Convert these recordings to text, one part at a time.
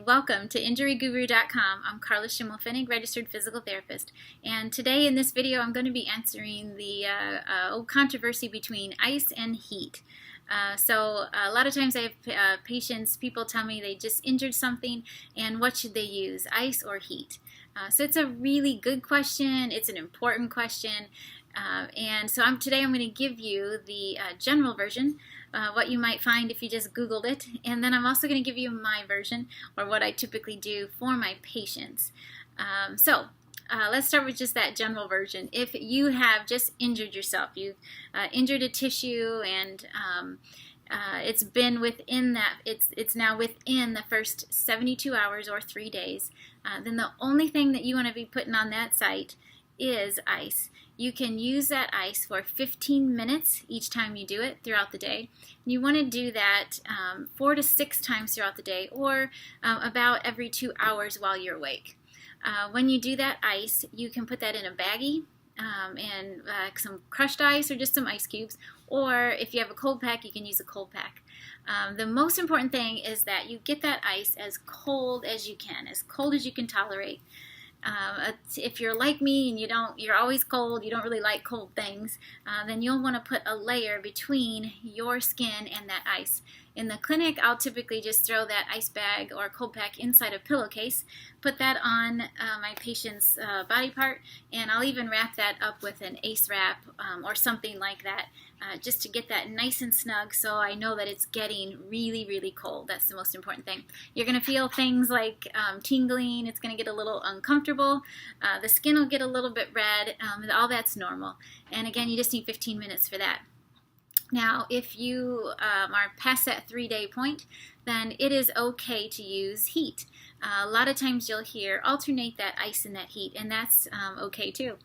Welcome to InjuryGuru.com. I'm Carla Schimmelfinnig, registered physical therapist, and today in this video I'm going to be answering the old controversy between ice and heat. So a lot of times I have people tell me they just injured something and what should they use, ice or heat? So it's a really good question, it's an important question, and so today I'm going to give you the general version, what you might find if you just Googled it, and then I'm also going to give you my version, or what I typically do for my patients. Let's start with just that general version. If you have just injured yourself, you injured a tissue, and it's been within that, it's now within the first 72 hours or 3 days, then the only thing that you want to be putting on that site is ice. You can use that ice for 15 minutes each time you do it throughout the day. You want to do that 4 to 6 times throughout the day, or about every 2 hours while you're awake. When you do that ice, you can put that in a baggie and some crushed ice or just some ice cubes, or if you have a cold pack, you can use a cold pack. The most important thing is that you get that ice as cold as you can tolerate. If you're like me and you're always cold, you don't really like cold things, then you'll want to put a layer between your skin and that ice. In the clinic, I'll typically just throw that ice bag or cold pack inside a pillowcase, put that on my patient's body part, and I'll even wrap that up with an ACE wrap or something like that, just to get that nice and snug, so I know that it's getting really, really cold. That's the most important thing. You're going to feel things like tingling, it's going to get a little uncomfortable, the skin will get a little bit red, all that's normal. And again, you just need 15 minutes for that. Now, if you are past that 3-day point, then it is okay to use heat. A lot of times you'll hear alternate that ice and that heat, and that's okay too.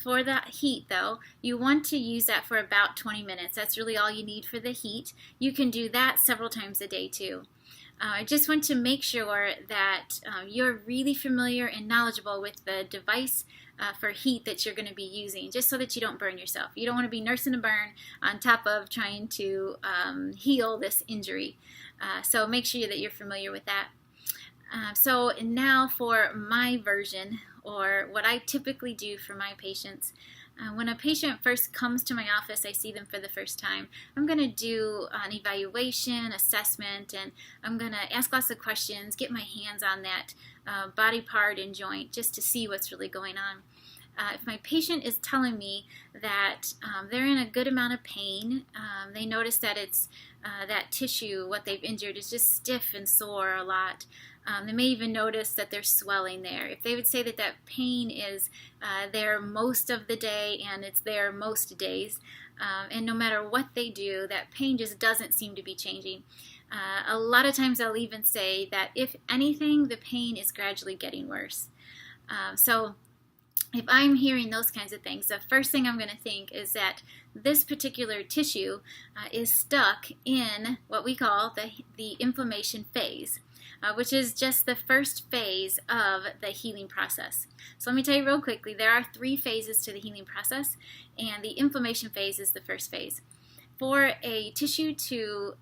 For the heat, though, you want to use that for about 20 minutes. That's really all you need for the heat. You can do that several times a day too. I just want to make sure that you're really familiar and knowledgeable with the device for heat that you're going to be using, just so that you don't burn yourself. You don't want to be nursing a burn on top of trying to heal this injury. So make sure that you're familiar with that. So now for my version, or what I typically do for my patients. When a patient first comes to my office, I see them for the first time, I'm going to do an evaluation, assessment, and I'm going to ask lots of questions, get my hands on that body part and joint just to see what's really going on. If my patient is telling me that they're in a good amount of pain, they notice that it's that tissue, what they've injured, is just stiff and sore a lot. They may even notice that there's swelling there. If they would say that that pain is there most of the day and it's there most days, and no matter what they do, that pain just doesn't seem to be changing. A lot of times I'll even say that if anything, the pain is gradually getting worse. So if I'm hearing those kinds of things, the first thing I'm going to think is that this particular tissue is stuck in what we call the inflammation phase, which is just the first phase of the healing process. So let me tell you real quickly, there are 3 phases to the healing process, and the inflammation phase is the first phase. For a tissue to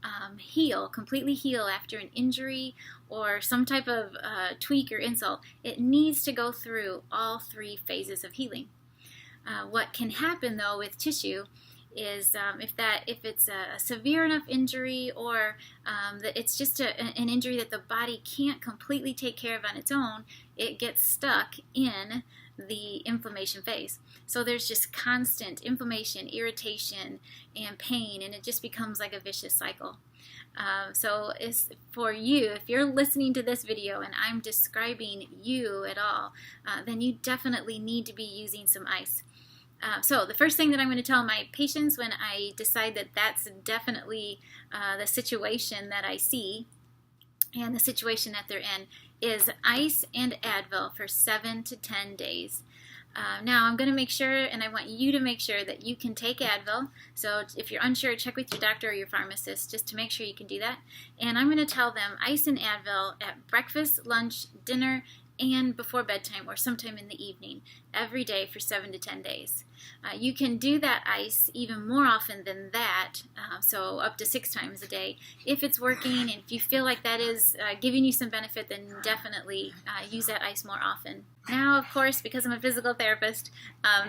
completely heal after an injury or some type of tweak or insult, it needs to go through all 3 phases of healing. What can happen though with tissue is if it's a severe enough injury, or that it's just an injury that the body can't completely take care of on its own, it gets stuck in the inflammation phase. So there's just constant inflammation, irritation, and pain, and it just becomes like a vicious cycle. So it's for you, if you're listening to this video and I'm describing you at all, then you definitely need to be using some ice. So the first thing that I'm going to tell my patients when I decide that that's definitely the situation that I see and the situation that they're in is ice and Advil for 7 to 10 days. Now I'm going to make sure, and I want you to make sure, that you can take Advil. So if you're unsure, check with your doctor or your pharmacist just to make sure you can do that. And I'm going to tell them ice and Advil at breakfast, lunch, dinner, and before bedtime or sometime in the evening every day for 7 to 10 days. You can do that ice even more often than that, so up to 6 times a day. If it's working and if you feel like that is giving you some benefit, then definitely use that ice more often. Now, of course, because I'm a physical therapist,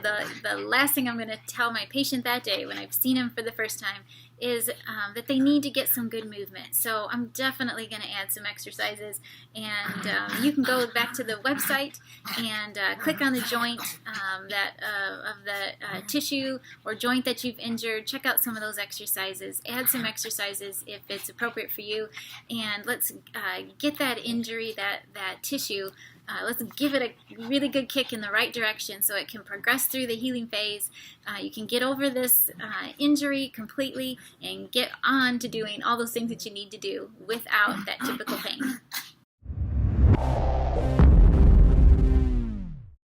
the last thing I'm going to tell my patient that day when I've seen him for the first time is that they need to get some good movement. So I'm definitely going to add some exercises, and you can go back to the website and click on the joint of the tissue or joint that you've injured. Check out some of those exercises. Add some exercises if it's appropriate for you, and let's get that injury, that tissue, let's give it a really good kick in the right direction so it can progress through the healing phase. You can get over this injury completely and get on to doing all those things that you need to do without that typical pain.